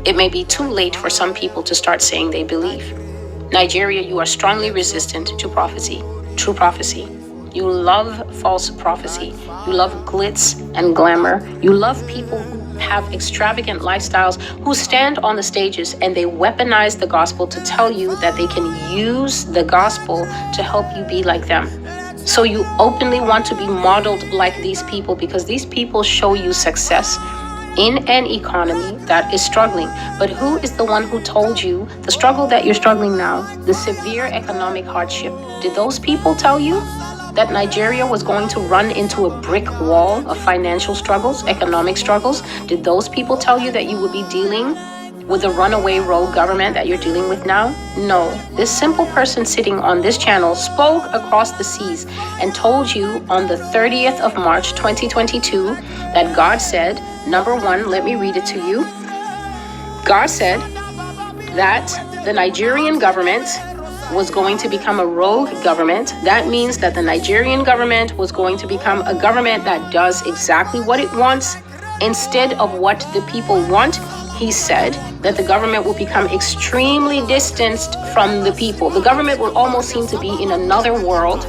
it may be too late for some people to start saying they believe. Nigeria, you are strongly resistant to prophecy, true prophecy. You love false prophecy. You love glitz and glamour. You love people who have extravagant lifestyles, who stand on the stages and they weaponize the gospel to tell you that they can use the gospel to help you be like them. So you openly want to be modeled like these people because these people show you success in an economy that is struggling. But who is the one who told you the struggle that you're struggling now, the severe economic hardship? Did those people tell you that Nigeria was going to run into a brick wall of financial struggles, economic struggles? Did those people tell you that you would be dealing with the runaway rogue government that you're dealing with now? No. This simple person sitting on this channel spoke across the seas and told you on the 30th of March 2022 that God said, number one, let me read it to you. God said that the Nigerian government was going to become a rogue government. That means that the Nigerian government was going to become a government that does exactly what it wants instead of what the people want. He said that the government will become extremely distanced from the people. The government will almost seem to be in another world,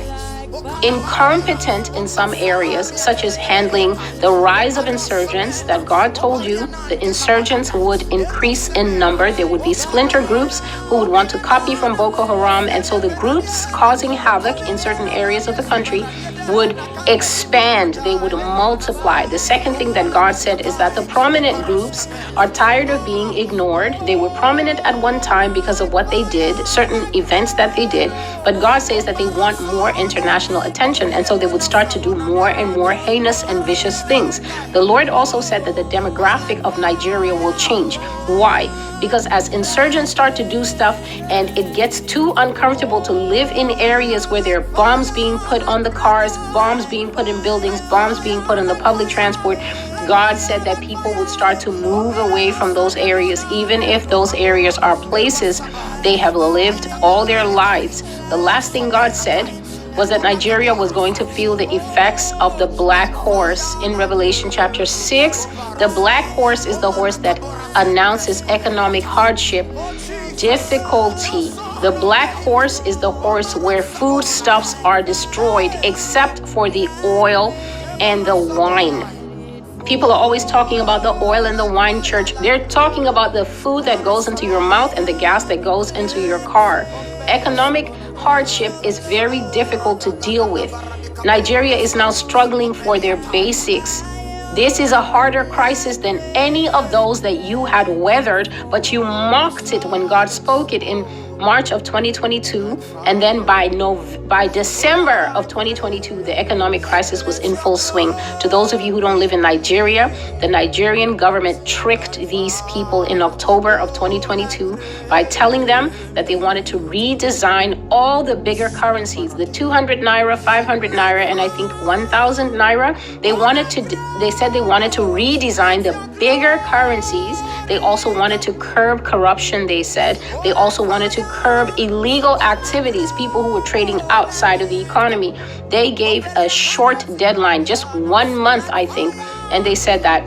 incompetent in some areas, such as handling the rise of insurgents that God told you the insurgents would increase in number. There would be splinter groups who would want to copy from Boko Haram. And so the groups causing havoc in certain areas of the country would expand, they would multiply. The second thing that God said is that the prominent groups are tired of being ignored. They were prominent at one time because of what they did, certain events that they did, but God says that they want more international attention, and so they would start to do more and more heinous and vicious things. The Lord also said that the demographic of Nigeria will change. Why? Because as insurgents start to do stuff and it gets too uncomfortable to live in areas where there are bombs being put on the cars, bombs being put in buildings, bombs being put on the public transport, God said that people would start to move away from those areas, even if those areas are places they have lived all their lives. The last thing God said was that Nigeria was going to feel the effects of the black horse. In Revelation chapter 6, the black horse is the horse that announces economic hardship, difficulty. The black horse is the horse where foodstuffs are destroyed except for the oil and the wine. People are always talking about the oil and the wine church. They're talking about the food that goes into your mouth and the gas that goes into your car. Economic hardship is very difficult to deal with. Nigeria is now struggling for their basics. This is a harder crisis than any of those that you had weathered, but you mocked it when God spoke it in March of 2022, and then by December of 2022, the economic crisis was in full swing. To those of you who don't live in Nigeria, the Nigerian government tricked these people in October of 2022 by telling them that they wanted to redesign all the bigger currencies, the 200 naira, 500 naira, and I think 1,000 naira. They said they wanted to redesign the bigger currencies. They also wanted to curb corruption, they said. They also wanted to curb illegal activities, people who were trading outside of the economy. They gave a short deadline, just 1 month, I think. And they said that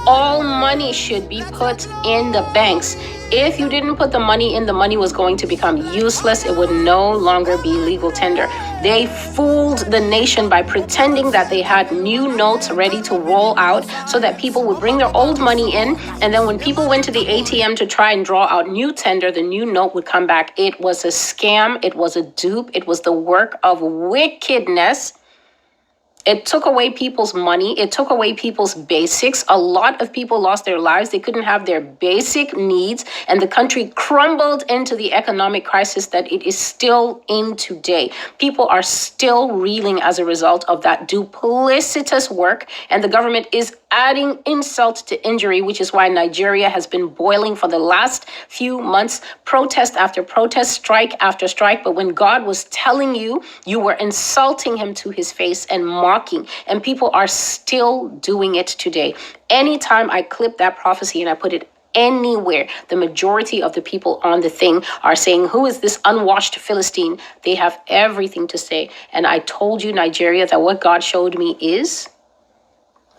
all money should be put in the banks. If you didn't put the money in, the money was going to become useless. It would no longer be legal tender. They fooled the nation by pretending that they had new notes ready to roll out so that people would bring their old money in. And then when people went to the ATM to try and draw out new tender, the new note would come back. It was a scam. It was a dupe. It was the work of wickedness. It took away people's money. It took away people's basics. A lot of people lost their lives. They couldn't have their basic needs. And the country crumbled into the economic crisis that it is still in today. People are still reeling as a result of that duplicitous work. And the government is adding insult to injury, which is why Nigeria has been boiling for the last few months, protest after protest, strike after strike. But when God was telling you, you were insulting him to his face and mocking, and people are still doing it today. Anytime I clip that prophecy and I put it anywhere, the majority of the people on the thing are saying, who is this unwashed Philistine? They have everything to say. And I told you, Nigeria, that what God showed me is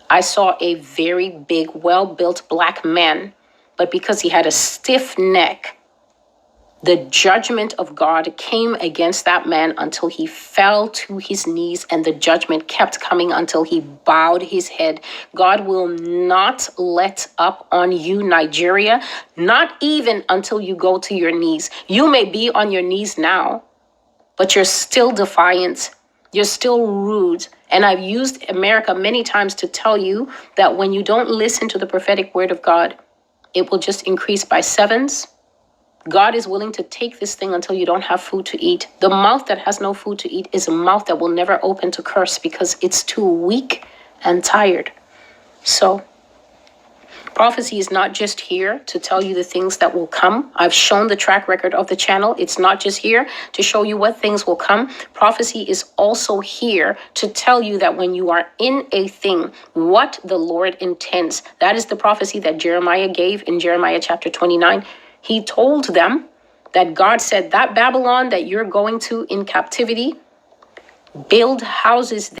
I saw a very big, well-built black man But because he had a stiff neck, the judgment of God came against that man until he fell to his knees, and the judgment kept coming until he bowed his head. God will not let up on you, Nigeria, not even until you go to your knees. You may be on your knees now, but you're still defiant. You're still rude. And I've used America many times to tell you that when you don't listen to the prophetic word of God, it will just increase by sevens. God is willing to take this thing until you don't have food to eat. The mouth that has no food to eat is a mouth that will never open to curse because it's too weak and tired. So prophecy is not just here to tell you the things that will come. I've shown the track record of the channel. It's not just here to show you what things will come. Prophecy is also here to tell you that when you are in a thing, what the Lord intends. That is the prophecy that Jeremiah gave in Jeremiah chapter 29. He told them that God said that Babylon that you're going to in captivity, build houses